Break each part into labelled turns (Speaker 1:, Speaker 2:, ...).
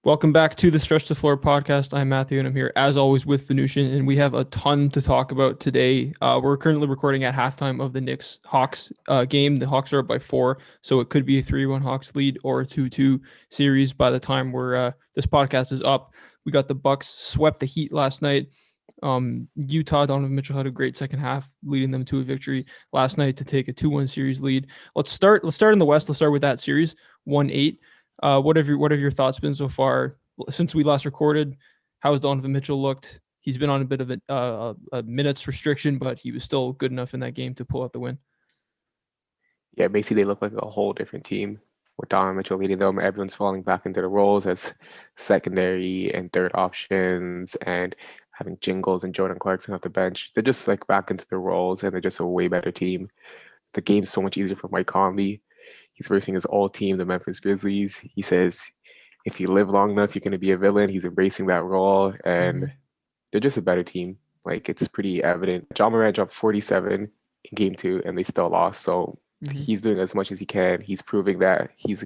Speaker 1: Welcome back to the Stretch the Floor podcast. I'm Matthew, and I'm here as always with Venushan, and we have a ton to talk about today. We're currently recording at halftime of the Knicks Hawks game. The Hawks are up by 4, so it could be a 3-1 Hawks lead or a 2-2 series by the time this podcast is up. We got the Bucks swept the Heat last night. Utah, Donovan Mitchell had a great second half, leading them to a victory last night to take a 2-1 series lead. Let's start in the West. Let's start with that series, 1-8. What have your thoughts been so far since we last recorded? How has Donovan Mitchell looked? He's been on a bit of a minutes restriction, but he was still good enough in that game to pull out the win.
Speaker 2: Yeah, basically they look like a whole different team with Donovan Mitchell leading them. Everyone's falling back into the roles as secondary and third options and having Jingles and Jordan Clarkson off the bench. They're just like back into their roles and they're just a way better team. The game's so much easier for Mike Conley. He's versing his old team, the Memphis Grizzlies. He says, if you live long enough, you're going to be a villain. He's embracing that role, and they're just a better team. Like, it's pretty evident. John Morant dropped 47 in game 2, and they still lost. So he's doing as much as he can. He's proving that he's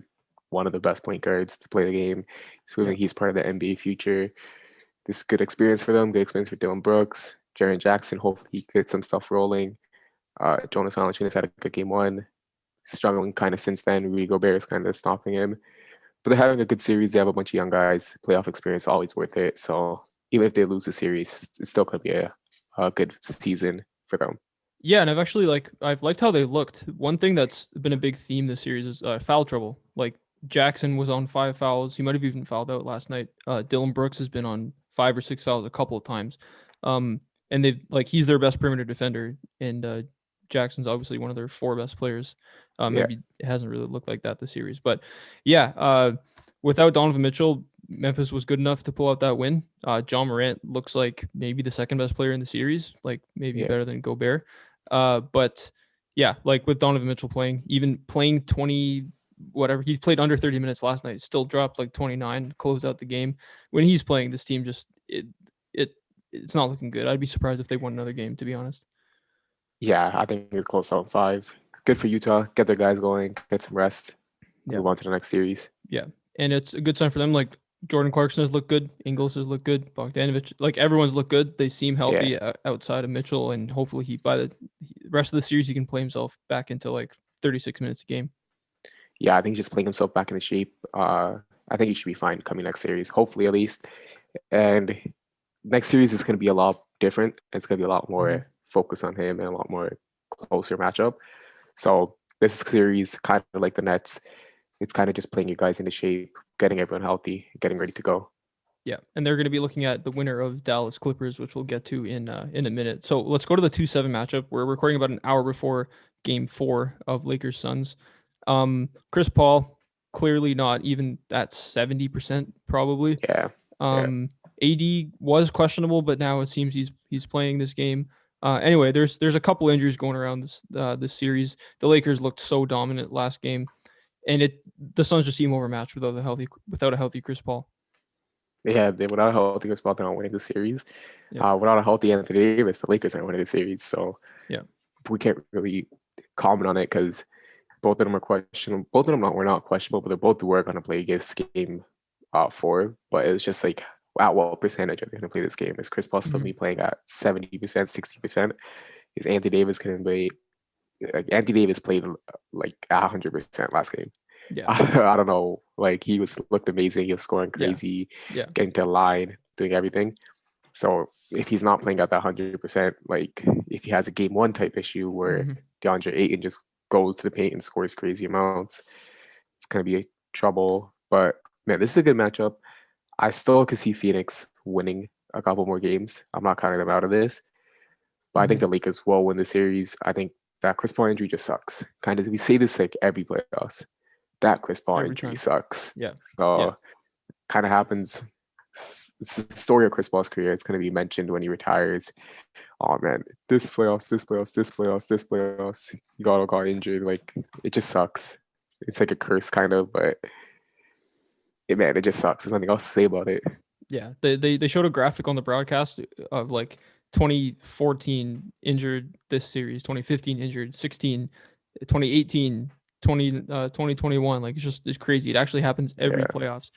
Speaker 2: one of the best point guards to play the game. He's proving he's part of the NBA future. This is good experience for them. Good experience for Dylan Brooks, Jaren Jackson. Hopefully he gets some stuff rolling. Jonas Valanciunas had a good game 1. Struggling kind of since then. Rudy Gobert is kind of stopping him. But they're having a good series. They have a bunch of young guys. Playoff experience always worth it. So even if they lose the series, it's still going to be a good season for them.
Speaker 1: Yeah, and I've liked how they looked. One thing that's been a big theme this series is foul trouble. Like Jackson was on 5 fouls. He might have even fouled out last night. Dylan Brooks has been on 5 or 6 fouls a couple of times. And he's their best perimeter defender, and Jackson's obviously one of their 4 best players. Maybe it hasn't really looked like that this series, but without Donovan Mitchell, Memphis was good enough to pull out that win. John Morant looks like maybe the second best player in the series, like maybe better than Gobert. But yeah, like with Donovan Mitchell even playing 20, whatever, he played under 30 minutes last night, still dropped like 29, closed out the game. When he's playing, this team it's not looking good. I'd be surprised if they won another game, to be honest.
Speaker 2: Yeah, I think it's close out 5. Good for Utah. Get their guys going, get some rest, move on to the next series.
Speaker 1: Yeah, and it's a good sign for them. Like Jordan Clarkson has looked good, Ingles has looked good, Bogdanovich, like everyone's looked good. They seem healthy outside of Mitchell, and hopefully by the rest of the series he can play himself back into like 36 minutes a game.
Speaker 2: Yeah, I think he's just playing himself back into shape. I think he should be fine coming next series, hopefully at least. And next series is going to be a lot different. It's going to be a lot more focus on him and a lot more closer matchup. So this series, kind of like the Nets, it's kind of just playing you guys into shape, getting everyone healthy, getting ready to go.
Speaker 1: Yeah, and they're going to be looking at the winner of Dallas Clippers, which we'll get to in a minute. So let's go to the 2-7 matchup. We're recording about an hour before Game 4 of Lakers Suns. Chris Paul clearly not even at 70% probably.
Speaker 2: Yeah.
Speaker 1: AD was questionable, but now it seems he's playing this game. Anyway, there's a couple injuries going around this series. The Lakers looked so dominant last game, and the Suns just seem overmatched without a healthy Chris Paul.
Speaker 2: Yeah, without a healthy Chris Paul, they're not winning the series. Without a healthy Anthony Davis, the Lakers aren't winning the series. So we can't really comment on it because both of them are questionable. Both of them were not questionable, but they both were going to play against game 4. But it's just like, at what percentage are they going to play this game? Is Chris Paul still be playing at 70%, 60%? Is Anthony Davis going to play? Like Anthony Davis played like 100% last game.
Speaker 1: Yeah,
Speaker 2: I don't know. Like he looked amazing. He was scoring crazy, getting to the line, doing everything. So if he's not playing at that 100%, like if he has a game 1 type issue where DeAndre Ayton just goes to the paint and scores crazy amounts, it's gonna be trouble. But man, this is a good matchup. I still could see Phoenix winning a couple more games. I'm not counting them out of this, but I think the Lakers will win the series. I think that Chris Paul injury just sucks. Kind of, we say this like every playoffs. That Chris Paul injury sucks.
Speaker 1: Yeah.
Speaker 2: So kind of happens. It's the story of Chris Paul's career. It's going to be mentioned when he retires. Oh man, this playoffs, he got injured. Like it just sucks. It's like a curse kind of, but it just sucks. There's nothing else to say about it.
Speaker 1: Yeah, they showed a graphic on the broadcast of like 2014 injured this series, 2015 injured, 16, 2018, 2021. Like it's crazy. It actually happens every playoffs.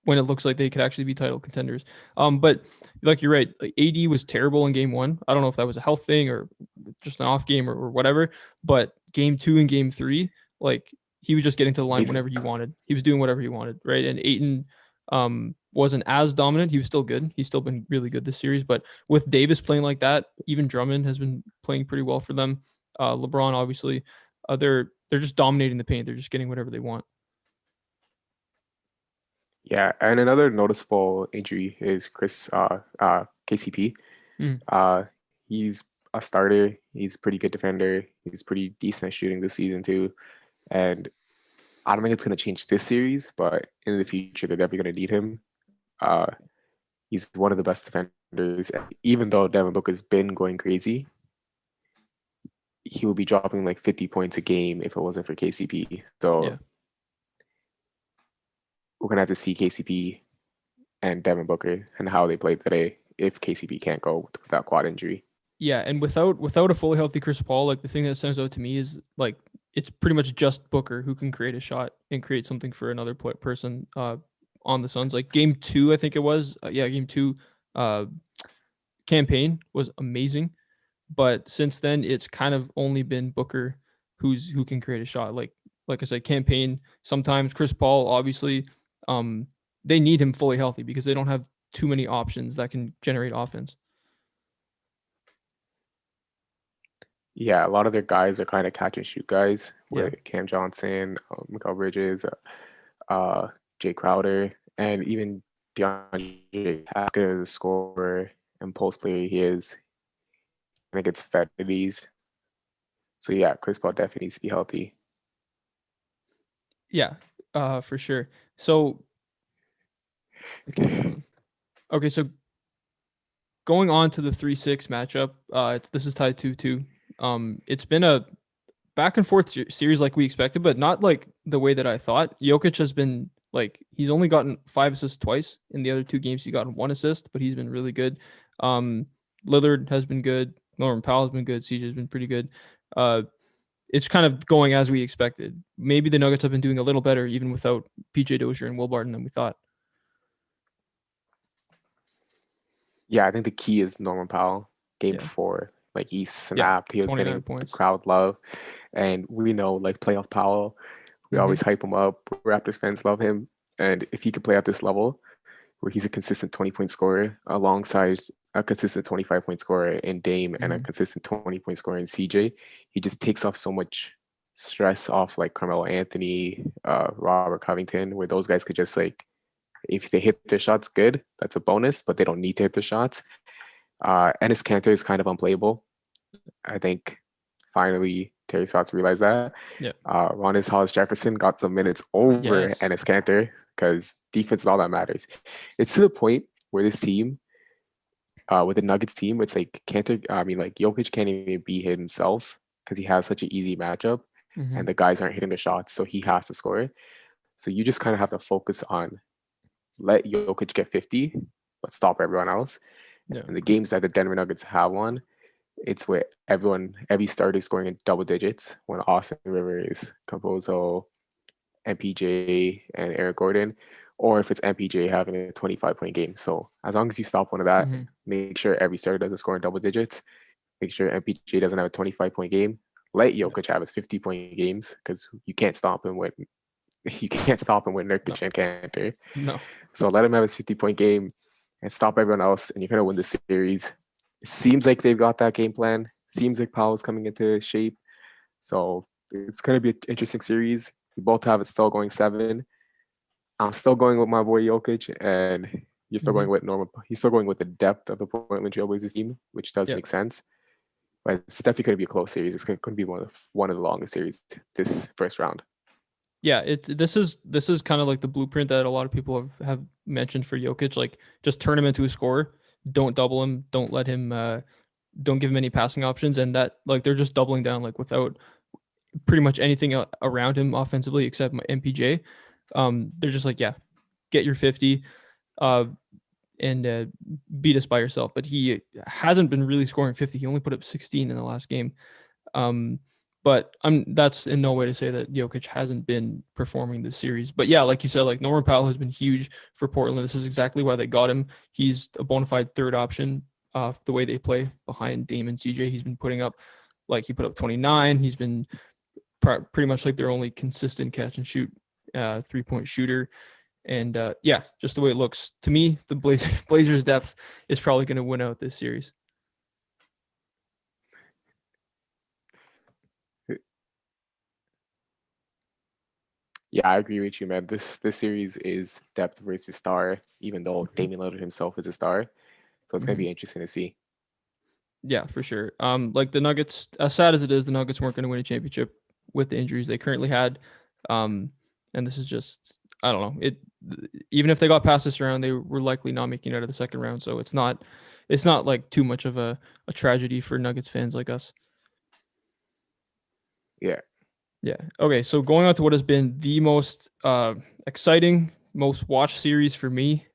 Speaker 1: when it looks like they could actually be title contenders. But like you're right, like AD was terrible in game one. I don't know if that was a health thing or just an off game or whatever. But game two and game three, like he was just getting to the line
Speaker 2: Basi-
Speaker 1: whenever he wanted. He was doing whatever he wanted, right? And Aiton wasn't as dominant. He was still good. He's still been really good this series. But with Davis playing like that, even Drummond has been playing pretty well for them. LeBron, obviously, they're just dominating the paint. They're just getting whatever they want.
Speaker 2: Yeah, and another noticeable injury is KCP.
Speaker 1: Mm.
Speaker 2: Uh, he's a starter. He's a pretty good defender. He's pretty decent at shooting this season too. And I don't think it's going to change this series, but in the future, they're definitely going to need him. Uh, he's one of the best defenders. Even though Devin Booker's been going crazy, he would be dropping like 50 points a game if it wasn't for KCP. So
Speaker 1: Yeah.
Speaker 2: we're going to have to see KCP and Devin Booker and how they played today if KCP can't go with that quad injury.
Speaker 1: Yeah, and without a fully healthy Chris Paul, like the thing that stands out to me is like it's pretty much just Booker who can create a shot and create something for another person on the Suns. Like game two, I think it was. Game two, uh, campaign was amazing, but since then it's kind of only been Booker who can create a shot. Like I said, campaign sometimes Chris Paul obviously, um, they need him fully healthy because they don't have too many options that can generate offense.
Speaker 2: Yeah, a lot of their guys are kind of catch and shoot guys,
Speaker 1: Yeah.
Speaker 2: with Cam Johnson, Mikal Bridges, uh, Jay Crowder, and even DeAndre Haskins as a scorer and post player he is. I think it's fed to these. So yeah, Chris Paul definitely needs to be healthy.
Speaker 1: Yeah, for sure. So okay, hold on. Okay, so going on to the 3-6 matchup, this is tied 2-2. It's been a back and forth series like we expected, but not like the way that I thought. Jokic has been like he's only gotten 5 assists twice in the other 2 games. He got 1 assist, but he's been really good. Um, Lillard has been good. Norman Powell has been good. CJ's been pretty good. Uh, it's kind of going as we expected. Maybe the Nuggets have been doing a little better even without PJ Dozier and Will Barton than we thought.
Speaker 2: Yeah, I think the key is Norman Powell. Game
Speaker 1: Yeah.
Speaker 2: four, like he
Speaker 1: Yeah.
Speaker 2: snapped. He was
Speaker 1: 29
Speaker 2: getting the
Speaker 1: points.
Speaker 2: crowd love, and we know like playoff Powell. We
Speaker 1: Mm-hmm.
Speaker 2: always hype him up. Raptors fans love him, and if he could play at this level, where he's a consistent 20-point scorer alongside a consistent 25-point scorer in Dame and a
Speaker 1: Mm-hmm.
Speaker 2: consistent 20-point scorer in CJ, he just takes off so much stress off like Carmelo Anthony, Robert Covington, where those guys could just like if they hit their shots good, that's a bonus, but they don't need to hit their shots. Ennis Cantor is kind of unplayable. I think finally Terry Stotts realized that.
Speaker 1: Yeah.
Speaker 2: Ronis Hollis Jefferson got some minutes over
Speaker 1: Yes.
Speaker 2: Ennis Cantor because defense is all that matters. It's to the point where this team, with the Nuggets team, it's like like Jokic can't even be himself because he has such an easy matchup
Speaker 1: Mm-hmm.
Speaker 2: and the guys aren't hitting their shots, so he has to score. So you just kind of have to focus on let Jokic get 50, but stop everyone else.
Speaker 1: Yeah.
Speaker 2: And the games that the Denver Nuggets have won, it's where every starter is scoring in double digits when Austin Rivers, Capozo, MPJ, and Eric Gordon, or if it's MPJ having a 25-point game. So as long as you stop one of that,
Speaker 1: Mm-hmm.
Speaker 2: make sure every starter doesn't score in double digits. Make sure MPJ doesn't have a 25-point game. Let
Speaker 1: Yeah.
Speaker 2: Jokic have his 50-point games because you can't stop him when you can't stop him with
Speaker 1: No.
Speaker 2: Nurkic and Cantor.
Speaker 1: No.
Speaker 2: So let him have his 50-point game and stop everyone else, and you're gonna win the series. It seems like they've got that game plan. Seems like Powell's coming into shape. So it's gonna be an interesting series. We both have it still going 7. I'm still going with my boy Jokic, and you're still
Speaker 1: Mm-hmm.
Speaker 2: going with Norman. He's still going with the depth of the Portland Trailblazers team, which does
Speaker 1: Yeah.
Speaker 2: make sense. But it's definitely going to be a close series. It's going to be one of the longest series this first round.
Speaker 1: Yeah, this is kind of like the blueprint that a lot of people have mentioned for Jokic. Like, just turn him into a scorer. Don't double him. Don't let him. Don't give him any passing options. And that like they're just doubling down like without pretty much anything around him offensively except my MPJ. They're just like, yeah, get your 50, uh, and beat us by yourself. But he hasn't been really scoring 50. He only put up 16 in the last game. Um, But that's in no way to say that Jokic hasn't been performing this series. But yeah, like you said, like Norman Powell has been huge for Portland. This is exactly why they got him. He's a bona fide third option. The way they play behind Dame and CJ, he's been putting up, like he put up 29. He's been pretty much like their only consistent catch and shoot 3-point shooter. And yeah, just the way it looks to me, the Blazers depth is probably going to win out this series.
Speaker 2: Yeah, I agree with you, man. This series is depth versus star, even though Damian Lillard himself is a star. So it's gonna be interesting to see.
Speaker 1: Yeah, for sure. Like the Nuggets, as sad as it is, the Nuggets weren't going to win a championship with the injuries they currently had. And this is just, I don't know. Even if they got past this round, they were likely not making it out of the second round. So it's not like too much of a tragedy for Nuggets fans like us.
Speaker 2: Yeah.
Speaker 1: Yeah. Okay. So going on to what has been the most exciting, most watched series for me,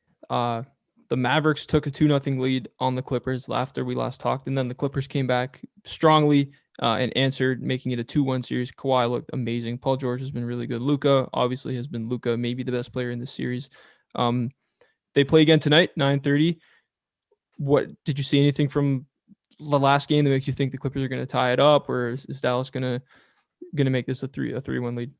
Speaker 1: the Mavericks took a 2-0 lead on the Clippers after we last talked, and then the Clippers came back strongly and answered, making it a 2-1 series. Kawhi looked amazing. Paul George has been really good. Luca obviously has been maybe the best player in this series. They play again tonight, 9:30. What did you see anything from the last game that makes you think the Clippers are going to tie it up, or is Dallas going to make this a 3-1 lead?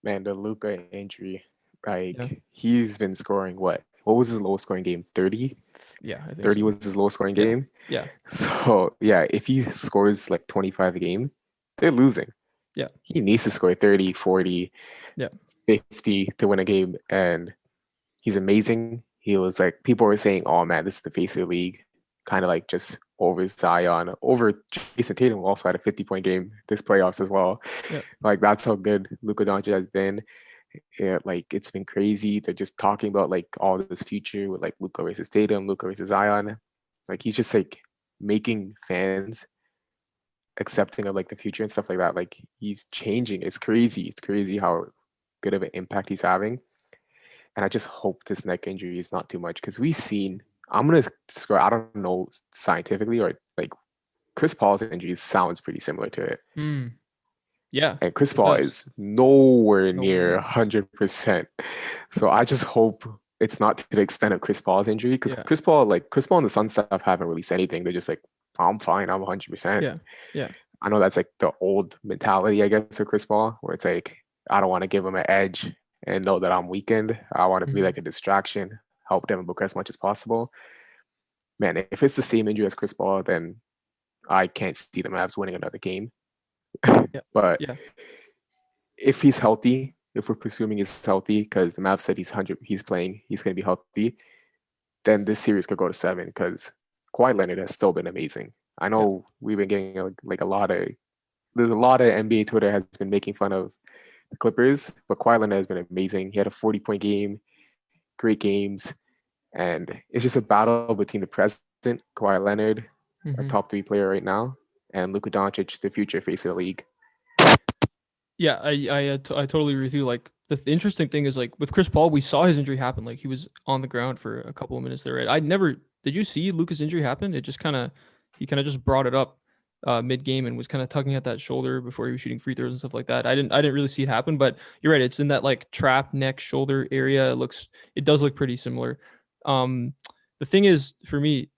Speaker 2: Man, the Luca injury,
Speaker 1: Yeah.
Speaker 2: he's been scoring what? What was his lowest scoring game? 30?
Speaker 1: Yeah, I think
Speaker 2: 30
Speaker 1: so.
Speaker 2: was his lowest scoring
Speaker 1: Yeah.
Speaker 2: game.
Speaker 1: Yeah.
Speaker 2: So yeah, if he scores like 25 a game, they're losing.
Speaker 1: Yeah.
Speaker 2: He needs to score 30, 40,
Speaker 1: Yeah.
Speaker 2: 50 to win a game. And he's amazing. He was like, people were saying, oh man, this is the face of the league. Kind of like just over Zion, over Jason Tatum, who also had a 50-point game this playoffs as well.
Speaker 1: Yeah.
Speaker 2: Like that's how good Luka Doncic has been. Yeah, like it's been crazy. They're just talking about like all this future with like Luka versus Tatum, Luka versus Zion. Like he's just like making fans accepting of like the future and stuff like that. Like he's changing. It's crazy. It's crazy how good of an impact he's having. And I just hope this neck injury is not too much because we've seen. I'm gonna describe. I don't know scientifically or like Chris Paul's injury sounds pretty similar to it.
Speaker 1: Yeah.
Speaker 2: And Chris
Speaker 1: It
Speaker 2: Paul
Speaker 1: does.
Speaker 2: is nowhere
Speaker 1: Nowhere
Speaker 2: near
Speaker 1: near.
Speaker 2: 100%. So I just hope it's not to the extent of Chris Paul's injury because
Speaker 1: Yeah.
Speaker 2: Chris Paul and the Sun stuff haven't released anything. They're just like, I'm fine, I'm 100%.
Speaker 1: Yeah. Yeah.
Speaker 2: I know that's like the old mentality, I guess, of Chris Paul, where it's like, I don't want to give him an edge and know that I'm weakened. I want to be like a distraction, help Devin Booker as much as possible. Man, if it's the same injury as Chris Paul, then I can't see the Mavs winning another game.
Speaker 1: Yeah.
Speaker 2: But
Speaker 1: Yeah.
Speaker 2: if he's healthy, if we're presuming he's healthy, because the Mavs said he's playing, he's going to be healthy, then this series could go to 7 because Kawhi Leonard has still been amazing. I
Speaker 1: Yeah.
Speaker 2: know we've been getting like a lot of, there's a lot of NBA Twitter has been making fun of the Clippers, but Kawhi Leonard has been amazing. He had a 40-point game, great games, and it's just a battle between the present Kawhi Leonard, a top 3 player right now, and Luka Doncic, the future face of the league.
Speaker 1: Yeah, I totally agree with you. Like the interesting thing is like with Chris Paul, we saw his injury happen. Like he was on the ground for a couple of minutes there. Right? I never did. You see Luka's injury happen? It just he kind of just brought it up mid game and was kind of tugging at that shoulder before he was shooting free throws and stuff like that. I didn't really see it happen, but you're right. It's in that like trap neck shoulder area. It does look pretty similar. The thing is for me,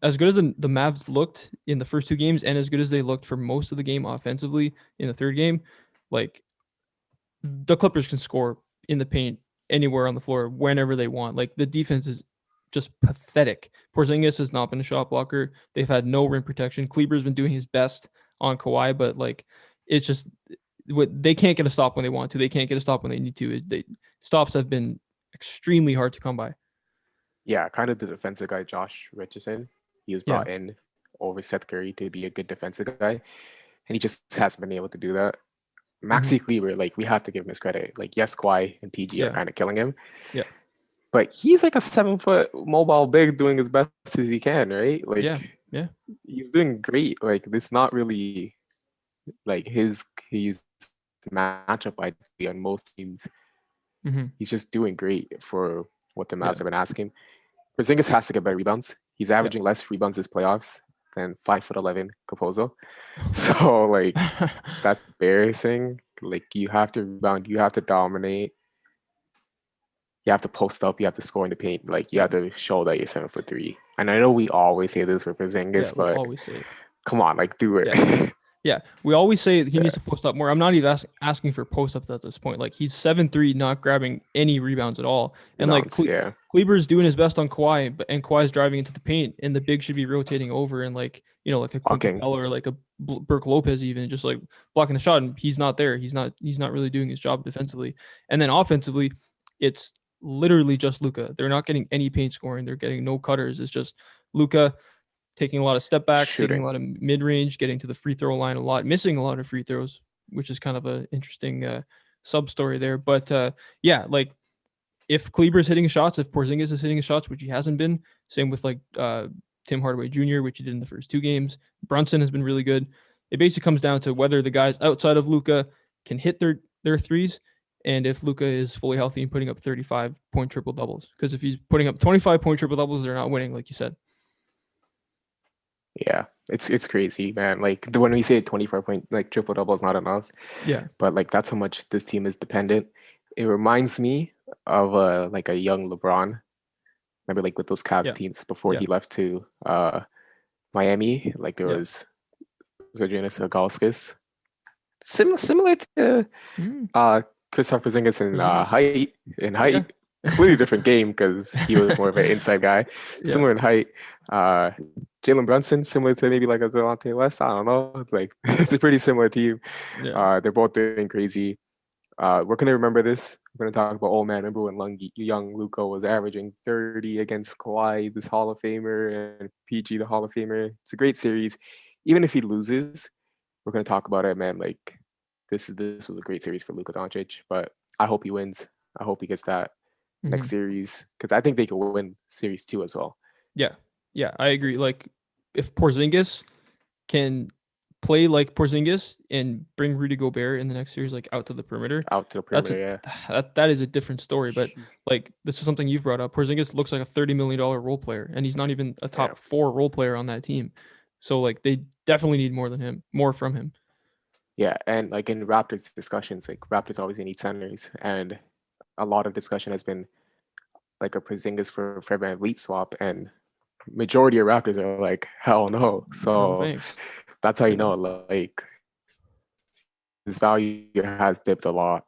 Speaker 1: as good as the Mavs looked in the first 2 games, and as good as they looked for most of the game offensively in the third game, like the Clippers can score in the paint anywhere on the floor whenever they want. Like the defense is just pathetic. Porzingis has not been a shot blocker. They've had no rim protection. Kleber's been doing his best on Kawhi, but like it's just they can't get a stop when they want to. They can't get a stop when they need to. Stops have been extremely hard to come by.
Speaker 2: Yeah, kind of the defensive guy, Josh Richardson. He was
Speaker 1: Yeah.
Speaker 2: brought in over Seth Curry to be a good defensive guy, and he just hasn't been able to do that. Maxi Kleber, like we have to give him his credit. Like yes, Kawhi and PG are kind of killing him.
Speaker 1: Yeah.
Speaker 2: But he's like a 7-foot mobile big doing as best as he can, right? Like
Speaker 1: Yeah.
Speaker 2: he's doing great. Like it's not really like his matchup ideally on most teams. He's just doing great for what the Mavs have been asking. Porzingis has to get better rebounds. He's averaging less rebounds this playoffs than 5'11" Capozo. So like that's embarrassing. Like you have to rebound, you have to dominate, you have to post up, you have to score in the paint. Like you
Speaker 1: Yeah.
Speaker 2: have to show that you're 7'3". And I know we always say this for
Speaker 1: Yeah,
Speaker 2: Porzingis,
Speaker 1: we
Speaker 2: but
Speaker 1: always say it.
Speaker 2: come on, like do it.
Speaker 1: Yeah. Yeah, we always say he
Speaker 2: Yeah,
Speaker 1: needs to post up more. I'm not even asking for post ups at this point. Like he's 7'3", not grabbing any rebounds at all. And like
Speaker 2: rebounds. Yeah,
Speaker 1: Kleber's doing his best on Kawhi, but and Kawhi's driving into the paint, and the big should be rotating over and like like a Clint
Speaker 2: walking.
Speaker 1: Capella or like a Burke Lopez even just like blocking the shot, and he's not there. He's not really doing his job defensively. And then offensively, it's literally just Luca. They're not getting any paint scoring. They're getting no cutters. It's just Luca taking a lot of step backs, taking a
Speaker 2: Shooting.
Speaker 1: lot of mid range, getting to the free throw line a lot, missing a lot of free throws, which is kind of an interesting sub story there. But yeah, like if Kleber's hitting shots, if Porzingis is hitting shots, which he hasn't been, same with like Tim Hardaway Jr., which he did in the first 2 games. Brunson has been really good. It basically comes down to whether the guys outside of Luca can hit their threes, and if Luca is fully healthy and putting up 35-point triple doubles. Because if he's putting up 25-point triple doubles, they're not winning, like you said.
Speaker 2: Yeah, it's crazy, man. Like when we say 24-point like triple double is not enough,
Speaker 1: Yeah,
Speaker 2: but like that's how much this team is dependent. It reminds me of like a young LeBron. Remember like with those Cavs
Speaker 1: yeah,
Speaker 2: teams before
Speaker 1: yeah,
Speaker 2: he left to Miami, like there
Speaker 1: yeah.
Speaker 2: was Zydrunas Ilgauskas. Similar to
Speaker 1: Mm,
Speaker 2: Kristaps Porzingis in
Speaker 1: Porzingis. Yeah.
Speaker 2: height. Completely different game because he was more of an inside guy.
Speaker 1: Yeah.
Speaker 2: Similar in height. Uh, Jalen Brunson, similar to maybe like a Delonte West. I don't know. It's like it's a pretty similar team.
Speaker 1: Yeah.
Speaker 2: They're both doing crazy. We're gonna remember this. We're gonna talk about man. Remember when young Luca was averaging 30 against Kawhi, this Hall of Famer, and PG, the Hall of Famer. It's a great series. Even if he loses, we're gonna talk about it, man. Like this was a great series for Luka Doncic, but I hope he wins. I hope he gets that next
Speaker 1: Hmm.
Speaker 2: series because I think they could win series 2 as well.
Speaker 1: Yeah. Yeah. I agree. Like if Porzingis can play like Porzingis and bring Rudy Gobert in the next series, like out to the perimeter,
Speaker 2: Out to the
Speaker 1: that's a
Speaker 2: perimeter, yeah.
Speaker 1: that is a different story. But like this is something you've brought up. Porzingis looks like a $30 million role player, and he's not even a
Speaker 2: Yeah.
Speaker 1: top 4 role player on that team. So like they definitely need more from him.
Speaker 2: Yeah, and like in Raptors discussions, like Raptors always need centers, and a lot of discussion has been like a Porzingis for Fred VanVleet swap, and majority of Raptors are like, hell no.
Speaker 1: No
Speaker 2: So
Speaker 1: thanks.
Speaker 2: that's how you
Speaker 1: Yeah.
Speaker 2: know like his value has dipped a lot.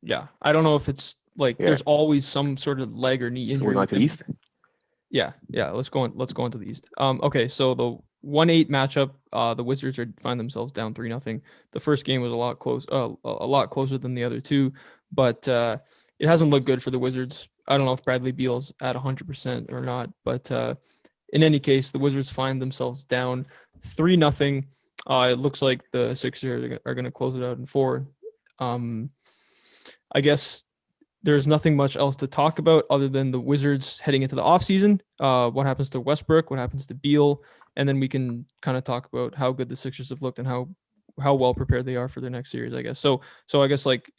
Speaker 1: Yeah. I don't know if it's like
Speaker 2: Yeah.
Speaker 1: there's always some sort of leg or knee
Speaker 2: So we're
Speaker 1: injury
Speaker 2: going
Speaker 1: with
Speaker 2: to the
Speaker 1: him.
Speaker 2: East.
Speaker 1: Yeah, yeah. Let's go on to the East. Okay, so the 1-8 matchup, the Wizards find themselves down 3-0. The first game was a lot closer than the other two, but it hasn't looked good for the Wizards. I don't know if Bradley Beal's at 100% or not, but in any case, the Wizards find themselves down 3-0. It looks like the Sixers are going to close it out in 4. Um, I guess there's nothing much else to talk about other than the Wizards heading into the offseason. What happens to Westbrook? What happens to Beal? And then we can kind of talk about how good the Sixers have looked and how well prepared they are for their next series, I guess. So I guess like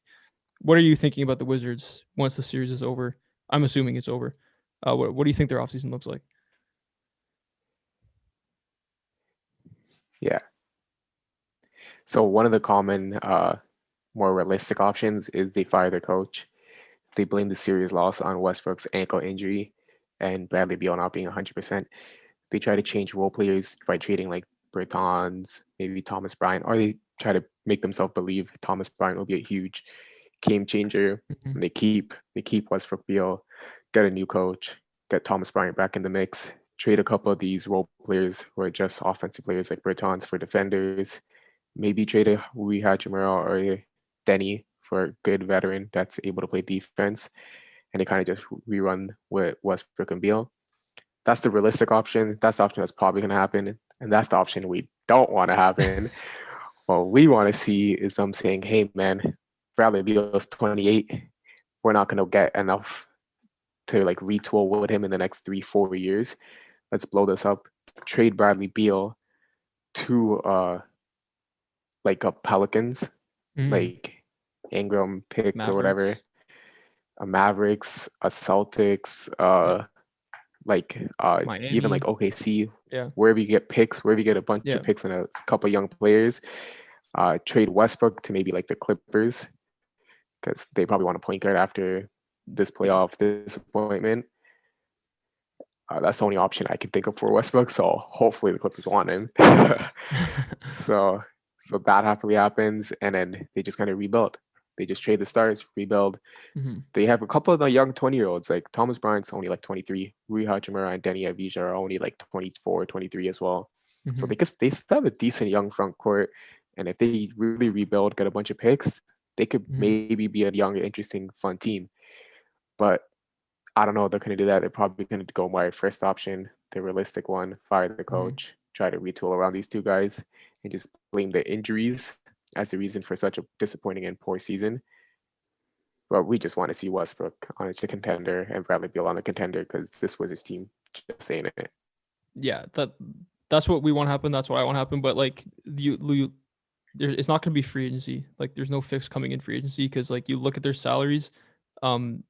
Speaker 1: what are you thinking about the Wizards once the series is over? I'm assuming it's over. What do you think their offseason looks like?
Speaker 2: Yeah. So one of the common, more realistic options is they fire their coach. They blame the series loss on Westbrook's ankle injury and Bradley Beal not being 100%. They try to change role players by trading like Bertans, maybe Thomas Bryant, or they try to make themselves believe Thomas Bryant will be a huge game changer.
Speaker 1: Mhm.
Speaker 2: And they keep Westbrook Beal, get a new coach, get Thomas Bryant back in the mix, trade a couple of these role players who are just offensive players like Bertans for defenders, maybe trade a Rui Hachimura or a Denny for a good veteran that's able to play defense, and they kind of just rerun with Westbrook and Beal. That's the realistic option. That's the option that's probably going to happen, and that's the option we don't want to happen. What we want to see is them saying, "Hey, man, Bradley Beal's 28. We're not going to get enough to like retool with him in the next 3-4 years. Let's blow this up. Trade Bradley Beal to like a Pelicans,
Speaker 1: Mm,
Speaker 2: like Ingram pick or whatever,
Speaker 1: Mavericks.
Speaker 2: a Mavericks, a Celtics,
Speaker 1: Yeah.
Speaker 2: like even like
Speaker 1: Miami.
Speaker 2: OKC,
Speaker 1: Yeah.
Speaker 2: wherever you get picks, wherever you get a bunch
Speaker 1: Yeah.
Speaker 2: of picks and a couple young players, trade Westbrook to maybe like the Clippers because they probably want a point guard after this
Speaker 1: Yeah.
Speaker 2: playoff disappointment. That's the only option I can think of for Westbrook. So hopefully the Clippers want him. so so that happily happens, and then they just kind of rebuild. They just trade the stars, rebuild.
Speaker 1: Hmm.
Speaker 2: They have a couple of the young 20-year-olds, like Thomas Bryant's only like 23. Rui Hachimura and Denny Avdija are only like 24, 23 as well. So
Speaker 1: Hmm.
Speaker 2: they still have a decent young front court. And if they really rebuild, get a bunch of picks, they could
Speaker 1: Hmm.
Speaker 2: maybe be a young, interesting, fun team. But I don't know if they're going to do that. They're probably going to go my first option, the realistic one, fire the
Speaker 1: Hmm.
Speaker 2: coach, try to retool around these two guys, and just blame the injuries as the reason for such a disappointing and poor season. But we just want to see Westbrook on a contender and Bradley Beal on a contender because this was his team just ain't it.
Speaker 1: Yeah. That's what we want to happen. That's what I want to happen. But like it's not going to be free agency. Like there's no fix coming in free agency because like you look at their salaries, um,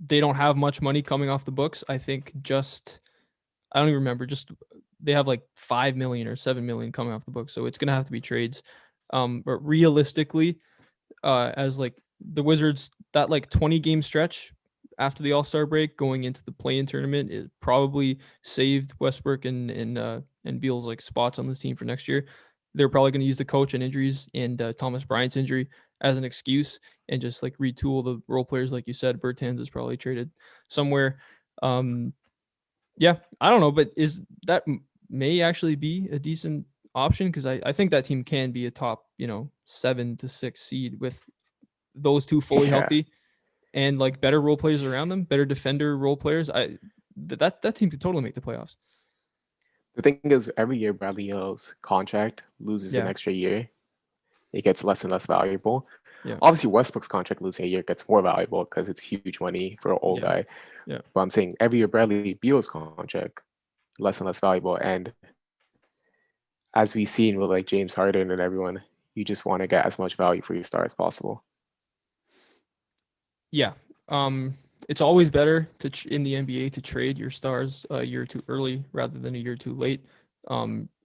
Speaker 1: they don't have much money coming off the books. I think just I don't even remember. Just they have like 5 million or 7 million coming off the books, so it's gonna have to be trades. But realistically, as like the Wizards, that like 20 game stretch after the All-Star break going into the play-in tournament, it probably saved Westbrook and Beal's like spots on this team for next year. They're probably going to use the coach and injuries and Thomas Bryant's injury as an excuse and just like retool the role players, like you said. Bertans is probably traded somewhere. Um, yeah, I don't know, but is that may actually be a decent option because I think that team can be a top 7 to 6 seed with those two fully
Speaker 2: Yeah.
Speaker 1: healthy and like better role players around them, better defender role players. That team could totally make the playoffs.
Speaker 2: The thing is, every year Bradley Beal's contract loses an
Speaker 1: Yeah,
Speaker 2: extra year. It gets less and less valuable.
Speaker 1: yeah,
Speaker 2: Obviously, Westbrook's contract losing a year gets more valuable because it's huge money for an old
Speaker 1: yeah,
Speaker 2: guy.
Speaker 1: yeah,
Speaker 2: But I'm saying every year Bradley Beal's contract less and less valuable. And as we've seen with like James Harden and everyone, you just want to get as much value for your star as possible.
Speaker 1: yeah. It's always better in the NBA to trade your stars a year too early rather than a year too late.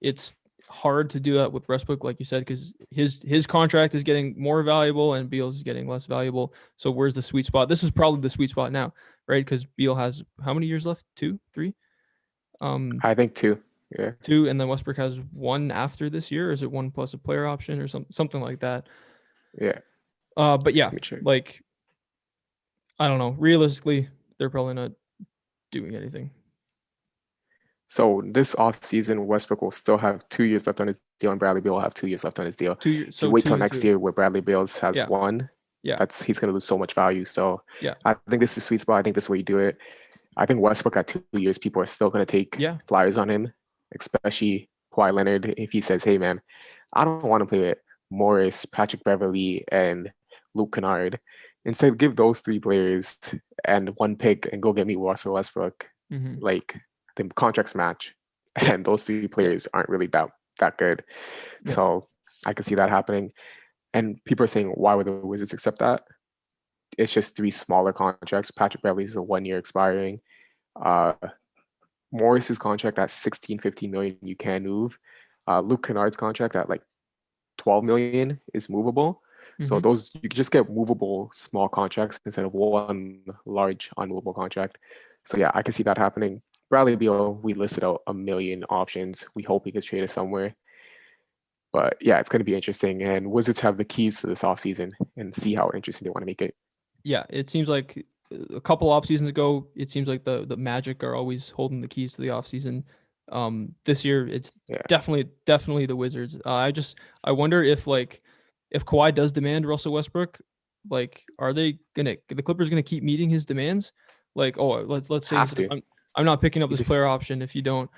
Speaker 1: It's hard to do that with Westbrook, like you said, because his contract is getting more valuable and Beal's is getting less valuable. So where's the sweet spot? This is probably the sweet spot now, right? Because Beal has how many years left? 2, 3?
Speaker 2: I think too. Yeah.
Speaker 1: 2, and then Westbrook has 1 after this year. Or is it 1 plus a player option or something like that?
Speaker 2: Yeah.
Speaker 1: But yeah,
Speaker 2: Let me check.
Speaker 1: like I don't know. Realistically, they're probably not doing anything.
Speaker 2: So this off season, Westbrook will still have 2 years left on his deal, and Bradley Beal will have 2 years left on his deal.
Speaker 1: 2 years,
Speaker 2: If you
Speaker 1: so
Speaker 2: wait till
Speaker 1: 2 and
Speaker 2: next
Speaker 1: 2.
Speaker 2: year, where Bradley Beal's has
Speaker 1: Yeah,
Speaker 2: one,
Speaker 1: yeah,
Speaker 2: he's gonna lose so much value. So
Speaker 1: yeah,
Speaker 2: I think this is sweet spot. I think this is where you do it. I think Westbrook at 2 years, people are still gonna take
Speaker 1: yeah,
Speaker 2: flyers on him, especially Kawhi Leonard. If he says, "Hey man, I don't want to play with Morris, Patrick Beverly, and Luke Kennard. Instead, give those three players and one pick and go get me Russell Westbrook."
Speaker 1: mm-hmm.
Speaker 2: Like the contracts match,
Speaker 1: Yeah,
Speaker 2: and those three
Speaker 1: yeah,
Speaker 2: players aren't really that good.
Speaker 1: yeah,
Speaker 2: So I can see that happening. And people are saying, why would the Wizards accept that? It's just three smaller contracts. Patrick Beverly's is a 1 year expiring. Uh, Morris's contract at 16, 15 million, you can move. Luke Kennard's contract at like 12 million is movable. So
Speaker 1: mm-hmm.
Speaker 2: those you can just get movable small contracts instead of one large unmovable contract. So yeah, I can see that happening. Bradley Beal, we listed out a million options. We hope he gets traded somewhere. But yeah, it's going to be interesting. And Wizards have the keys to this offseason and see how interesting they want to make it.
Speaker 1: Yeah. It seems like a couple off seasons ago, it seems like the Magic are always holding the keys to the off season. This year it's
Speaker 2: Yeah,
Speaker 1: definitely the Wizards. I wonder if Kawhi does demand Russell Westbrook, like are they gonna the Clippers gonna keep meeting his demands? Like, oh, let's say he
Speaker 2: have
Speaker 1: says
Speaker 2: to.
Speaker 1: I'm not picking up
Speaker 2: He's
Speaker 1: this
Speaker 2: a,
Speaker 1: player option if you don't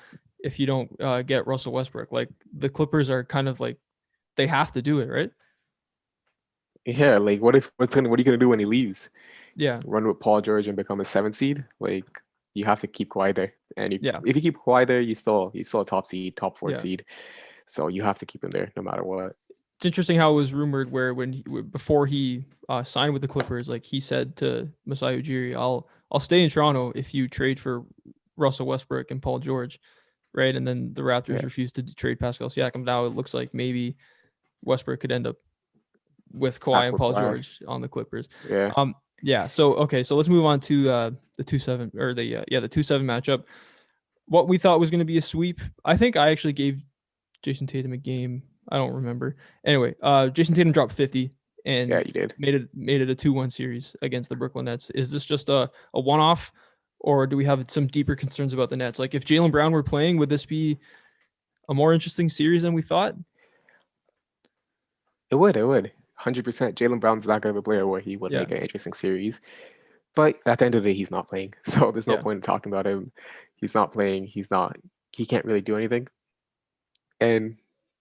Speaker 1: get Russell Westbrook. Like the Clippers are kind of like they have to do it, right?
Speaker 2: yeah, like what are you gonna do when he leaves?
Speaker 1: Yeah,
Speaker 2: Run with Paul George and become a 7 seed? Like you have to keep Kawhi there. And
Speaker 1: yeah,
Speaker 2: if you keep Kawhi there, you still a top seed, top four
Speaker 1: yeah.
Speaker 2: seed. So you have to keep him there no matter what.
Speaker 1: It's interesting how it was rumored where before he signed with the Clippers, like he said to Masai Ujiri, I'll stay in Toronto if you trade for Russell Westbrook and Paul George, right? And then the Raptors
Speaker 2: Yeah,
Speaker 1: refused to trade Pascal Siakam. Now it looks like maybe Westbrook could end up with Kawhi
Speaker 2: back
Speaker 1: and
Speaker 2: with
Speaker 1: Paul
Speaker 2: Kawhi.
Speaker 1: George on the Clippers.
Speaker 2: Yeah,
Speaker 1: Yeah. So okay, so let's move on to the 2-7 or the 2-7 matchup. What we thought was going to be a sweep. I think I actually gave Jason Tatum a game. I don't remember. Anyway, Jason Tatum dropped 50
Speaker 2: yeah,
Speaker 1: and
Speaker 2: you did.
Speaker 1: made it a 2-1 series against the Brooklyn Nets. Is this just a one-off, or do we have some deeper concerns about the Nets? Like if Jaylen Brown were playing, would this be a more interesting series than we thought?
Speaker 2: It would. 100%. Jaylen Brown's not good of a player where he would
Speaker 1: Yeah.
Speaker 2: make an interesting series. But at the end of the day, he's not playing. So there's no
Speaker 1: Yeah.
Speaker 2: point in talking about him. He's not playing. He can't really do anything. And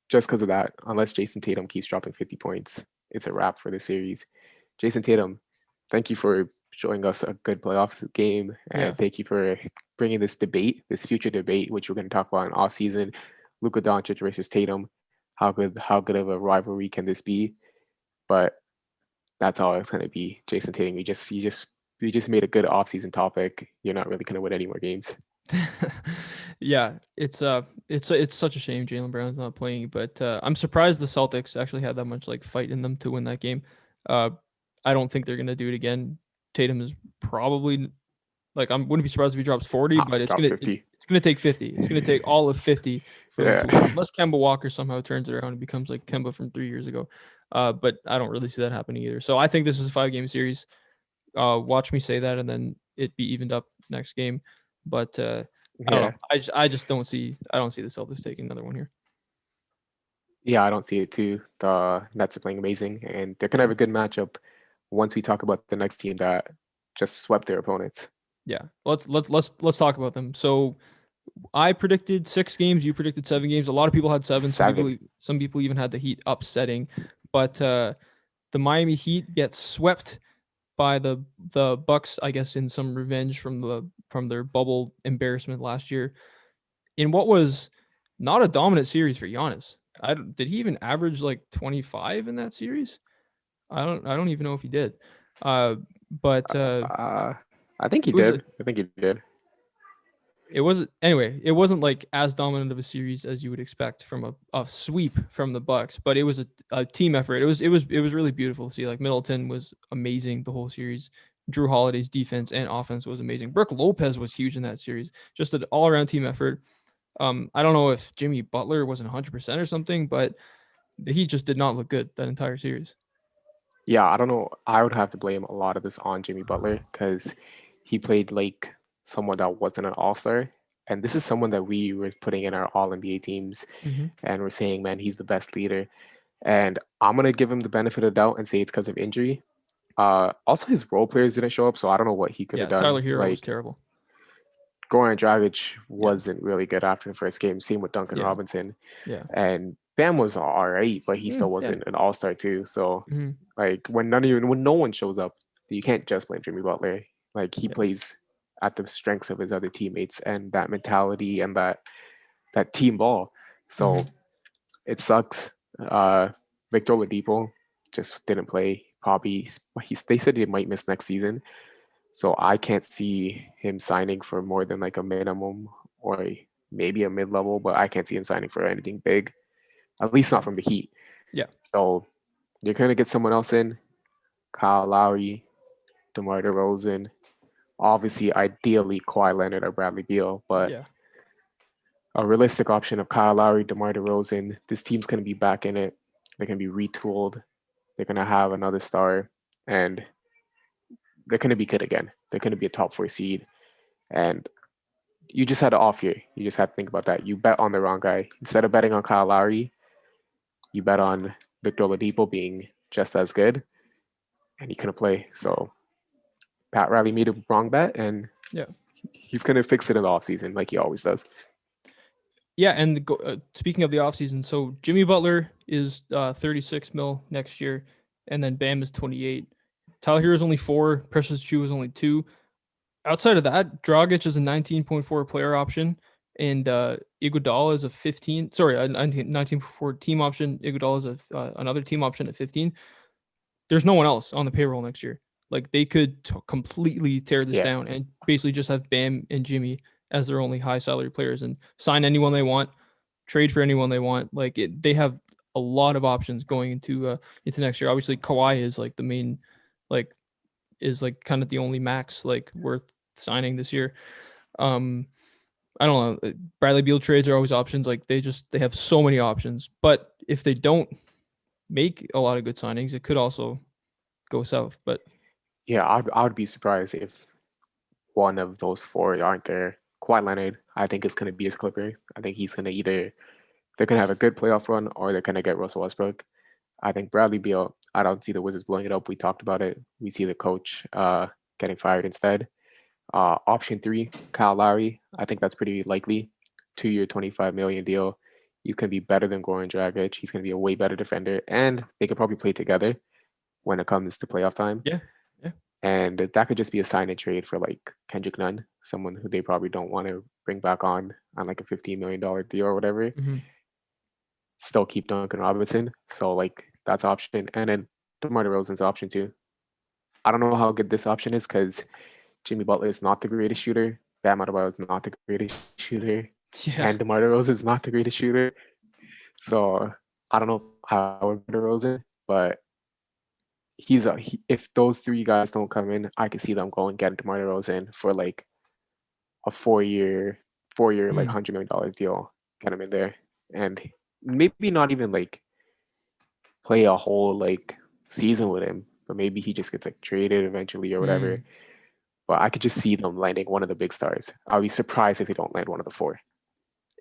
Speaker 2: just because of that, unless Jason Tatum keeps dropping 50 points, it's a wrap for the series. Jason Tatum, thank you for showing us a good playoffs game.
Speaker 1: Yeah.
Speaker 2: And thank you for bringing this debate, this future debate, which we're going to talk about in offseason. Luka Doncic versus Tatum. How good of a rivalry can this be? But that's all it's gonna be. Jason Tatum, you just made a good offseason topic. You're not really gonna win any more games.
Speaker 1: Yeah, it's such a shame Jaylen Brown's not playing, but I'm surprised the Celtics actually had that much like fight in them to win that game. Uh, I don't think they're gonna do it again. Tatum is probably like I wouldn't be surprised if he drops 40,
Speaker 2: Not
Speaker 1: but
Speaker 2: drop 50.
Speaker 1: it's gonna take 50. It's gonna take all of 50 for them
Speaker 2: Yeah.
Speaker 1: to win, unless Kemba Walker somehow turns it around and becomes like Kemba from 3 years ago. But I don't really see that happening either. So I think this is a 5-game series. Watch me say that, and then it be evened up next game. But I don't know.
Speaker 2: Yeah.
Speaker 1: I just don't see the Celtics taking another one here.
Speaker 2: Yeah, I don't see it too. The Nets are playing amazing and they're gonna
Speaker 1: Yeah.
Speaker 2: have a good matchup once we talk about the next team that just swept their opponents.
Speaker 1: Yeah. Let's talk about them. So I predicted 6 games. You predicted 7 games. A lot of people had 7.
Speaker 2: Seven.
Speaker 1: Some people even had the Heat upsetting, but the Miami Heat get swept by the Bucks. I guess in some revenge from their bubble embarrassment last year in what was not a dominant series for Giannis. Did he even average like 25 in that series? I don't even know if he did. But
Speaker 2: Uh, I think he
Speaker 1: it was a
Speaker 2: did. I think he did.
Speaker 1: it was anyway. It wasn't like as dominant of a series as you would expect from a sweep from the Bucks, but it was a team effort. It was really beautiful to see. Like Middleton was amazing the whole series. Drew Holiday's defense and offense was amazing. Brooke Lopez was huge in that series. Just an all around team effort. I don't know if Jimmy Butler wasn't 100% or something, but he just did not look good that entire series.
Speaker 2: Yeah, I don't know. I would have to blame a lot of this on Jimmy Butler because he played like someone that wasn't an all-star. And this is someone that we were putting in our all NBA teams
Speaker 1: Mm-hmm.
Speaker 2: and we're saying, man, he's the best leader. And I'm gonna give him the benefit of the doubt and say it's because of injury. Also his role players didn't show up, so I don't know what he could have
Speaker 1: Yeah, Tyler
Speaker 2: done.
Speaker 1: Hero was
Speaker 2: Like
Speaker 1: terrible.
Speaker 2: Goran Dragic
Speaker 1: Yeah,
Speaker 2: wasn't really good after the first game. Same with Duncan
Speaker 1: yeah,
Speaker 2: Robinson.
Speaker 1: yeah.
Speaker 2: And Bam was all right, but he still
Speaker 1: Yeah.
Speaker 2: wasn't an all-star too. So
Speaker 1: Mm-hmm.
Speaker 2: like when no one shows up, you can't just blame Jimmy Butler. Like he
Speaker 1: Yeah.
Speaker 2: plays at the strengths of his other teammates and that mentality and that team ball.
Speaker 1: Mm-hmm.
Speaker 2: So it sucks. Uh, Victor Oladipo just didn't play. Probably they said he might miss next season. So I can't see him signing for more than like a minimum or maybe a mid-level, but I can't see him signing for anything big. At least not
Speaker 1: Yeah.
Speaker 2: from the Heat.
Speaker 1: Yeah.
Speaker 2: So you're gonna get someone else in, Kyle Lowry, DeMar DeRozan, obviously, ideally Kawhi Leonard or Bradley Beal, but
Speaker 1: Yeah.
Speaker 2: a realistic option of Kyle Lowry, DeMar DeRozan. This team's gonna be back in it. They're gonna be retooled. They're gonna have another star, and they're gonna be good again. They're gonna be a top 4 seed, and you just had to off year. You just had to think about that. You bet on the wrong guy. Instead of betting on Kyle Lowry, you bet on Victor Oladipo being just as good, and he couldn't play. So Pat Riley made a wrong bet, and
Speaker 1: Yeah.
Speaker 2: he's gonna fix it in the offseason like he always does.
Speaker 1: Yeah. And speaking of the offseason, so Jimmy Butler is 36 mil next year, and then Bam is 28. Tyler Hero is only 4. Precious Chu is only 2. Outside of that, Dragic is a 19.4 player option, and Iguodala is a 15. Sorry, a 19.4 team option. Iguodala is another team option at 15. There's no one else on the payroll next year. Like they could completely tear this
Speaker 2: Yeah,
Speaker 1: down and basically just have Bam and Jimmy as their only high salary players and sign anyone they want, trade for anyone they want. Like they have a lot of options going into next year. Obviously, Kawhi is like the main, like is like kind of the only max like worth signing this year. Um, I don't know. Bradley Beal trades are always options. Like they have so many options. But if they don't make a lot of good signings, it could also go south. But
Speaker 2: Yeah, I would be surprised if one of those four aren't there. Kawhi Leonard, I think, is going to be his Clipper. I think he's going to either they're going to have a good playoff run or they're going to get Russell Westbrook. I think Bradley Beal, I don't see the Wizards blowing it up. We talked about it. We see the coach getting fired instead. Option 3, Kyle Lowry. I think that's pretty likely. 2-year, $25 million deal. He's going to be better than Goran Dragic. He's going to be a way better defender. And they could probably play together when it comes to playoff time.
Speaker 1: yeah, yeah.
Speaker 2: And that could just be a sign and trade for like Kendrick Nunn, someone who they probably don't want to bring back on like a $15 million deal or whatever.
Speaker 1: Mm-hmm.
Speaker 2: Still keep Duncan Robinson. So like that's option. And then DeMar DeRozan's option too. I don't know how good this option is because Jimmy Butler is not the greatest shooter. Bam Adebayo is not the greatest shooter.
Speaker 1: Yeah.
Speaker 2: And DeMar DeRozan is not the greatest shooter. So I don't know how DeRozan, but if those three guys don't come in, I can see them going get DeMar DeRozan for like a four-year like $100 million deal, get him in there, and maybe not even like play a whole like season with him, but maybe he just gets like traded eventually or whatever. But I could just see them landing one of the big stars. I'll be surprised if they don't land one of the four.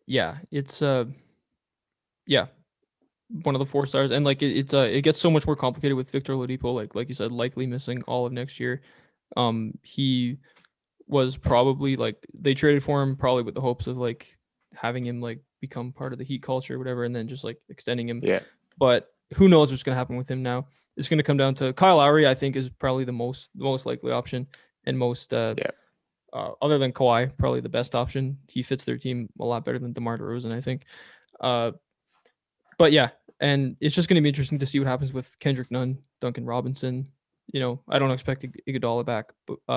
Speaker 1: Yeah, it's yeah, one of the 4 stars, and like it gets so much more complicated with Victor Oladipo. Like you said, likely missing all of next year. He was probably like they traded for him probably with the hopes of like having him like become part of the Heat culture or whatever, and then just like extending him.
Speaker 2: Yeah.
Speaker 1: But who knows what's going to happen with him now? It's going to come down to Kyle Lowry. I think is probably the most likely option and most other than Kawhi, probably the best option. He fits their team a lot better than DeMar DeRozan, I think. But yeah, and it's just going to be interesting to see what happens with Kendrick Nunn, Duncan Robinson. You know, I don't expect Iguodala back, but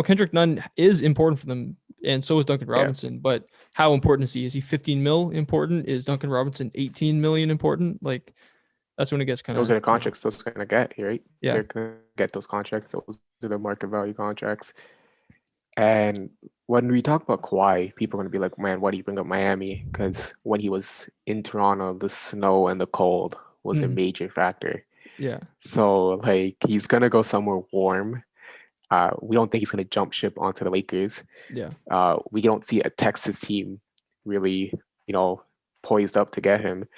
Speaker 1: Kendrick Nunn is important for them, and so is Duncan Robinson.
Speaker 2: Yeah.
Speaker 1: But how important is he? Is he 15 mil important? Is Duncan Robinson 18 million important? Like that's when it gets kind of.
Speaker 2: Those are the contracts those are gonna get, right?
Speaker 1: Yeah.
Speaker 2: They're gonna get those contracts. Those are the market value contracts. And when we talk about Kawhi, people are gonna be like, "Man, why do you bring up Miami?" Because when he was in Toronto, the snow and the cold was a major factor.
Speaker 1: Yeah.
Speaker 2: So like he's gonna go somewhere warm. We don't think he's gonna jump ship onto the Lakers.
Speaker 1: Yeah.
Speaker 2: We don't see a Texas team really, poised up to get him.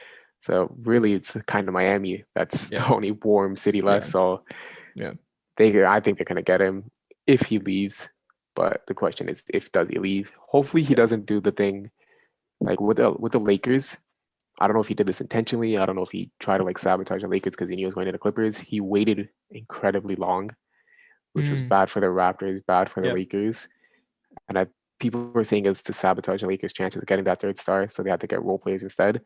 Speaker 2: So really, it's kind of Miami that's the only warm city left.
Speaker 1: Yeah.
Speaker 2: So I think they're gonna get him if he leaves. But the question is, does he leave? Hopefully, he doesn't do the thing like with the Lakers. I don't know if he did this intentionally. I don't know if he tried to like sabotage the Lakers because he knew he was going to the Clippers. He waited incredibly long, which was bad for the Raptors, bad for the Lakers. And people were saying it's to sabotage the Lakers' chances of getting that third star, so they had to get role players instead.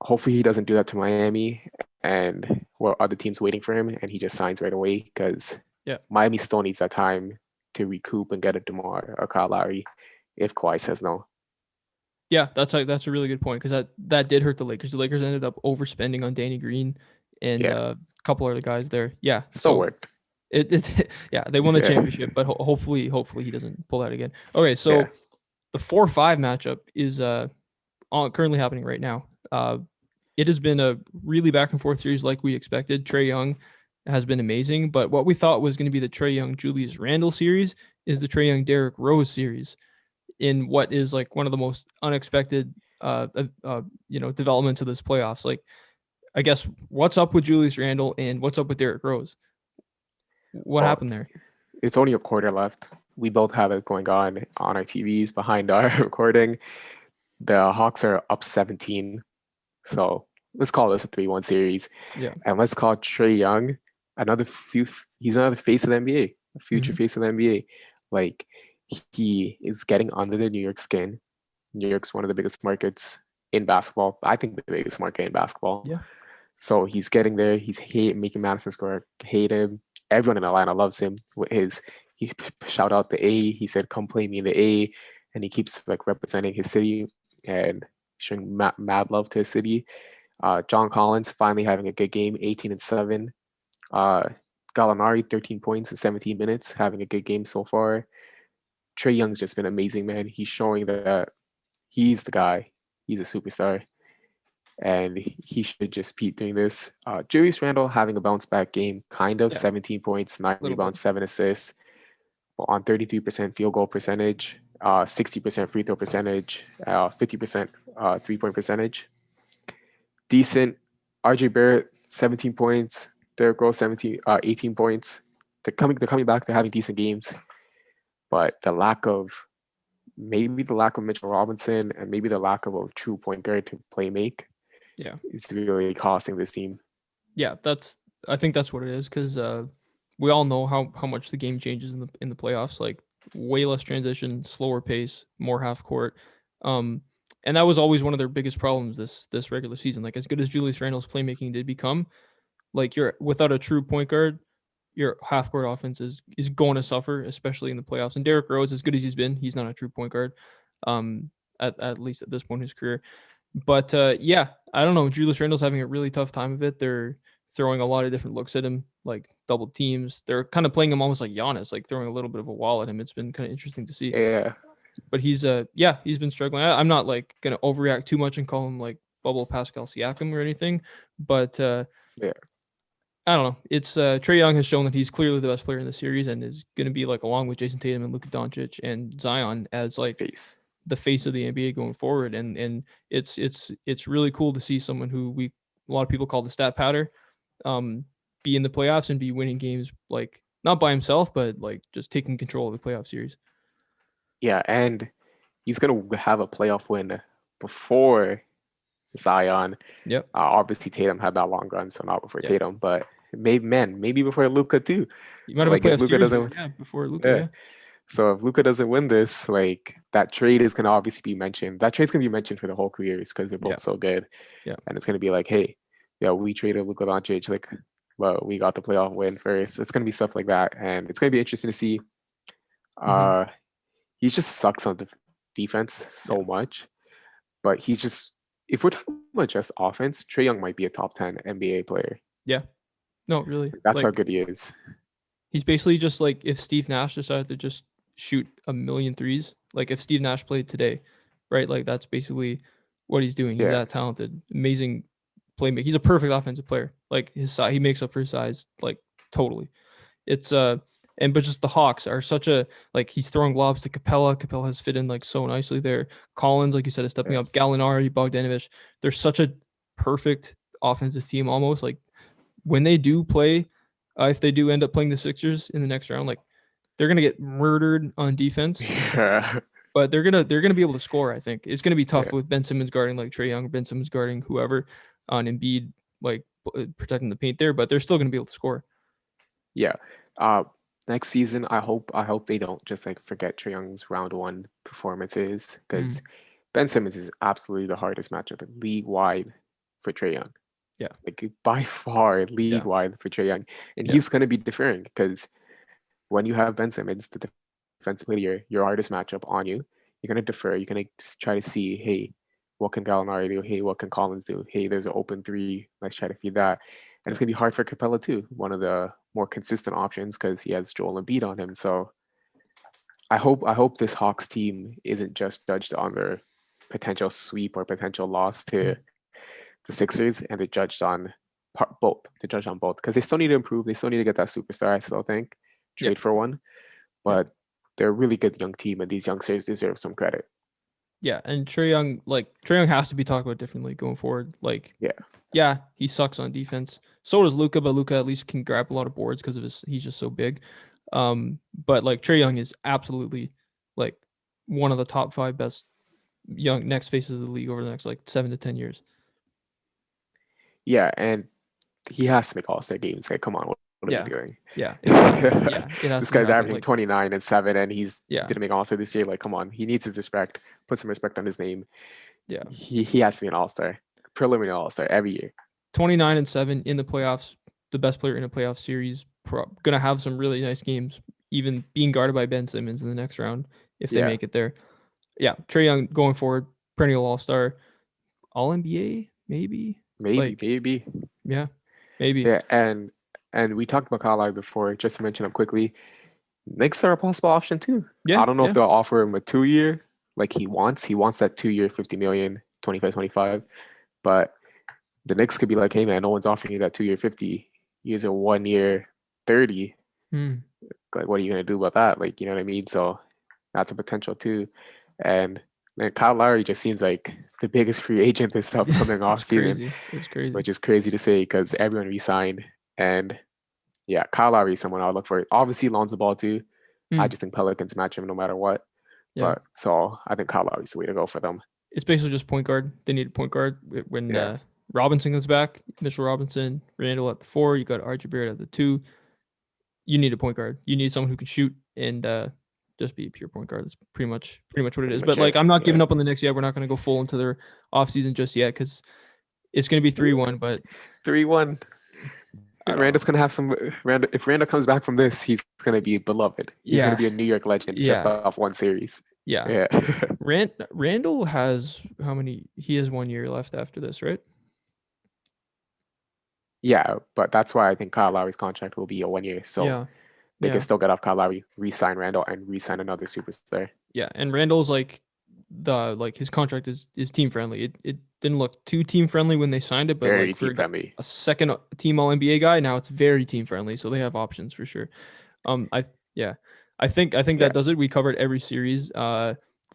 Speaker 2: Hopefully he doesn't do that to Miami and other teams waiting for him and he just signs right away because Miami still needs that time to recoup and get a DeMar or Kyle Lowry if Kawhi says no.
Speaker 1: Yeah, that's a really good point because that did hurt the Lakers. The Lakers ended up overspending on Danny Green and a couple other guys there. Yeah,
Speaker 2: still worked.
Speaker 1: They won the championship, but hopefully he doesn't pull that again. Okay, so the 4-5 matchup is currently happening right now. It has been a really back and forth series like we expected. Trae Young has been amazing, but what we thought was going to be the Trae Young Julius Randle series is the Trae Young Derrick Rose series in what is like one of the most unexpected developments of this playoffs. Like, I guess what's up with Julius Randle and what's up with Derrick Rose? What happened there?
Speaker 2: It's only a quarter left. We both have it going on our TVs behind our recording. The Hawks are up 17. So let's call this a 3-1 series.
Speaker 1: Yeah.
Speaker 2: And let's call Trae Young he's another face of the NBA, a future face of the NBA. Like he is getting under the New York skin. New York's one of the biggest markets in basketball. I think the biggest market in basketball.
Speaker 1: Yeah.
Speaker 2: So he's getting there. He's making Madison Square hate him. Everyone in Atlanta loves him with his he shout out the A. He said, "Come play me in the A," and he keeps like representing his city and showing mad love to his city. John Collins finally having a good game, 18-7. Uh, Gallinari, 13 points in 17 minutes, having a good game so far. Trae Young's just been amazing, man. He's showing that he's the guy. He's a superstar, and he should just keep doing this. Julius Randle having a bounce back game, kind of
Speaker 1: Yeah,
Speaker 2: 17 points, 9
Speaker 1: a little bit.
Speaker 2: rebounds, 7 assists, on 33% field goal percentage, 60% free throw percentage, 50% 3-point percentage. Decent. RJ Barrett, 17 points. Derrick Rose, 18 points. They're coming back. They're having decent games, but maybe the lack of Mitchell Robinson and maybe the lack of a true point guard to play make
Speaker 1: Yeah.
Speaker 2: is really costing this team.
Speaker 1: Yeah, I think that's what it is because we all know how much the game changes in the playoffs. Like way less transition, slower pace, more half court. And that was always one of their biggest problems this regular season. Like as good as Julius Randle's playmaking did become, like you're without a true point guard, your half court offense is going to suffer, especially in the playoffs. And Derrick Rose, as good as he's been, he's not a true point guard. At least at this point in his career. But yeah, I don't know. Julius Randle's having a really tough time of it. They're throwing a lot of different looks at him, like double teams. They're kind of playing him almost like Giannis, like throwing a little bit of a wall at him. It's been kind of interesting to see.
Speaker 2: Yeah,
Speaker 1: But he's he's been struggling. I'm not like gonna overreact too much and call him like bubble Pascal Siakam or anything. But
Speaker 2: yeah,
Speaker 1: I don't know. It's Trae Young has shown that he's clearly the best player in the series and is going to be like along with Jason Tatum and Luka Doncic and Zion as like
Speaker 2: face.
Speaker 1: the face of the NBA going forward. And it's really cool to see someone who a lot of people call the stat pattern, be in the playoffs and be winning games like not by himself, but like just taking control of the playoff series.
Speaker 2: Yeah, and he's gonna have a playoff win before Zion.
Speaker 1: Yep.
Speaker 2: Obviously, Tatum had that long run, so not before
Speaker 1: Yeah.
Speaker 2: Tatum, but maybe before Luca too.
Speaker 1: You might have a
Speaker 2: Like if
Speaker 1: playoff
Speaker 2: Luca
Speaker 1: series winner,
Speaker 2: doesn't,
Speaker 1: yeah, before Luca,
Speaker 2: yeah.
Speaker 1: yeah.
Speaker 2: So if Luca doesn't win this, like that trade is gonna obviously be mentioned. That trade's gonna be mentioned for the whole careers because they're
Speaker 1: Yeah.
Speaker 2: both so good.
Speaker 1: Yeah.
Speaker 2: And it's gonna be like, hey, yeah, we traded Luka Doncic, like, well, we got the playoff win first. It's gonna be stuff like that, and it's gonna be interesting to see.
Speaker 1: Mm-hmm.
Speaker 2: Uh, he just sucks on defense
Speaker 1: Yeah.
Speaker 2: so much, but he just, if we're talking about just offense, Trae Young might be a top 10 NBA player.
Speaker 1: Yeah. No, really.
Speaker 2: That's how
Speaker 1: Like
Speaker 2: good he is.
Speaker 1: he's basically just like if Steve Nash decided to just shoot a million threes, like if Steve Nash played today, right? Like that's basically what he's doing. He's
Speaker 2: Yeah,
Speaker 1: that talented, amazing playmaker. He's a perfect offensive player. Like his size, he makes up for his size, like totally. It's and but just the Hawks are such a like he's throwing lobs to Capella. Capella has fit in like so nicely there. Collins, like you said, is stepping
Speaker 2: yeah,
Speaker 1: up. Gallinari, Bogdanovich. They're such a perfect offensive team almost. Like when they do play, if they do end up playing the Sixers in the next round, like they're gonna get murdered on defense,
Speaker 2: yeah,
Speaker 1: but they're gonna be able to score. I think it's gonna be tough
Speaker 2: yeah.
Speaker 1: with Ben Simmons guarding like Trae Young, Ben Simmons guarding whoever, on Embiid like protecting the paint there, but they're still gonna be able to score.
Speaker 2: Yeah. Uh, Next season, I hope they don't just like forget Trae Young's round one performances because
Speaker 1: Mm,
Speaker 2: Ben Simmons is absolutely the hardest matchup league wide for Trae Young.
Speaker 1: yeah,
Speaker 2: Like by far league
Speaker 1: yeah,
Speaker 2: wide for Trae Young, and
Speaker 1: yeah,
Speaker 2: he's going to be deferring because when you have Ben Simmons, the defensive player, your hardest matchup on you, you're going to defer. You're going to try to see, hey, what can Gallinari do? Hey, what can Collins do? Hey, there's an open three. Let's try to feed that. And
Speaker 1: yeah,
Speaker 2: it's going to be hard for Capella too, one of the more consistent options because he has Joel Embiid on him. So I hope this Hawks team isn't just judged on their potential sweep or potential loss to
Speaker 1: mm,
Speaker 2: the Sixers, and they're judged on both. They're judged on both because they still need to improve. They still need to get that superstar. I still think
Speaker 1: yeah,
Speaker 2: trade for one,
Speaker 1: yeah.
Speaker 2: but they're a really good young team, and these youngsters deserve some credit.
Speaker 1: Yeah, and Trae Young has to be talked about differently going forward. Like,
Speaker 2: Yeah,
Speaker 1: yeah, he sucks on defense. So does Luca, but Luca at least can grab a lot of boards because of he's just so big. But like Trae Young is absolutely like one of the top 5 best young next faces of the league over the next like 7 to 10 years.
Speaker 2: yeah, and he has to make All-Star games. Like, come on, what are we
Speaker 1: Yeah,
Speaker 2: doing?
Speaker 1: yeah, it has
Speaker 2: This
Speaker 1: to be
Speaker 2: guy's
Speaker 1: happening.
Speaker 2: averaging
Speaker 1: Like,
Speaker 2: 29 and 7, and he
Speaker 1: yeah,
Speaker 2: didn't make All-Star this year. Like, come on, he needs his respect. Put some respect on his name.
Speaker 1: yeah,
Speaker 2: He has to be an All-Star, preliminary All-Star every year.
Speaker 1: 29-7 in the playoffs, the best player in a playoff series. Gonna have some really nice games even being guarded by Ben Simmons in the next round if they
Speaker 2: Yeah,
Speaker 1: make it there. Yeah, Trae Young going forward, perennial All-Star, All NBA maybe.
Speaker 2: maybe,
Speaker 1: Like,
Speaker 2: maybe.
Speaker 1: yeah, maybe.
Speaker 2: Yeah, and we talked about Kyle Lowry before. Just to mention him quickly, Knicks are a possible option too.
Speaker 1: Yeah,
Speaker 2: I don't know if
Speaker 1: yeah.
Speaker 2: they'll offer him a 2 year like he wants. He wants that 2 year, 50 million, 25, 25. But the Knicks could be like, hey man, no one's offering you that 2 year 50. Here's a 1 year 30.
Speaker 1: Hmm.
Speaker 2: Like, what are you gonna do about that? Like, you know what I mean? So that's a potential too. And man, Kyle Lowry just seems like the biggest free agent this upcoming off
Speaker 1: It's
Speaker 2: season,
Speaker 1: crazy. It's crazy.
Speaker 2: which is crazy to say because everyone resigned. And yeah, Kyle Lowry is someone I'll look for. Obviously, Lonzo Ball too. I
Speaker 1: Hmm.
Speaker 2: just think Pelicans match him no matter what.
Speaker 1: Yeah.
Speaker 2: But so I think Kyle Lowry's the way to go for them.
Speaker 1: It's basically just point guard. They need a point guard when
Speaker 2: Yeah,
Speaker 1: Robinson comes back. Mitchell Robinson, Randall at the 4. You got RJ Barrett at the 2. You need a point guard. You need someone who can shoot and just be a pure point guard. That's pretty much what it
Speaker 2: pretty
Speaker 1: is. But
Speaker 2: much
Speaker 1: like,
Speaker 2: it.
Speaker 1: I'm not
Speaker 2: Yeah,
Speaker 1: giving up on the Knicks yet. We're not going to go full into their offseason just yet because it's going to be 3-1. But
Speaker 2: 3-1.
Speaker 1: I don't know.
Speaker 2: Randall's gonna have some. Randall, if Randall comes back from this, he's gonna be beloved. He's gonna
Speaker 1: Yeah,
Speaker 2: be a New York legend just
Speaker 1: yeah,
Speaker 2: off one series.
Speaker 1: yeah.
Speaker 2: Yeah,
Speaker 1: Randall has how many? He has 1 year left after this, right?
Speaker 2: yeah. But that's why I think Kyle Lowry's contract will be a 1 year, so
Speaker 1: Yeah,
Speaker 2: they can
Speaker 1: yeah.
Speaker 2: still get off Kyle Lowry, re-sign Randall, and re-sign another superstar.
Speaker 1: Yeah, and Randall's like his contract is team friendly. It didn't look too team friendly when they signed it, but
Speaker 2: Very
Speaker 1: like for
Speaker 2: team friendly.
Speaker 1: a second team All NBA guy, now it's very team friendly. So they have options for sure. I yeah, I think
Speaker 2: Yeah,
Speaker 1: that does it. We covered every series.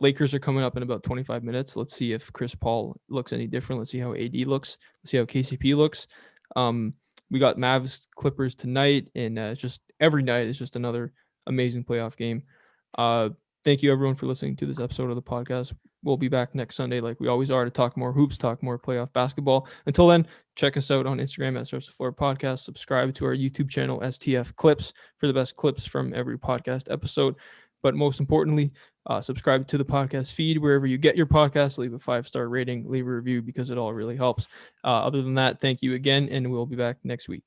Speaker 1: Lakers are coming up in about 25 minutes. Let's see if Chris Paul looks any different. Let's see how AD looks. Let's see how KCP looks. Um, we got Mavs Clippers tonight, and it's just every night is just another amazing playoff game. Uh, Thank you everyone for listening to this episode of the podcast. We'll be back next Sunday, like we always are, to talk more hoops, talk more playoff basketball. Until then, check us out on Instagram at Surf the Floor Podcast. Subscribe to our YouTube channel, STF Clips, for the best clips from every podcast episode. But most importantly, subscribe to the podcast feed wherever you get your podcast. Leave a 5-star rating, leave a review because it all really helps. Other than that, thank you again, and we'll be back next week.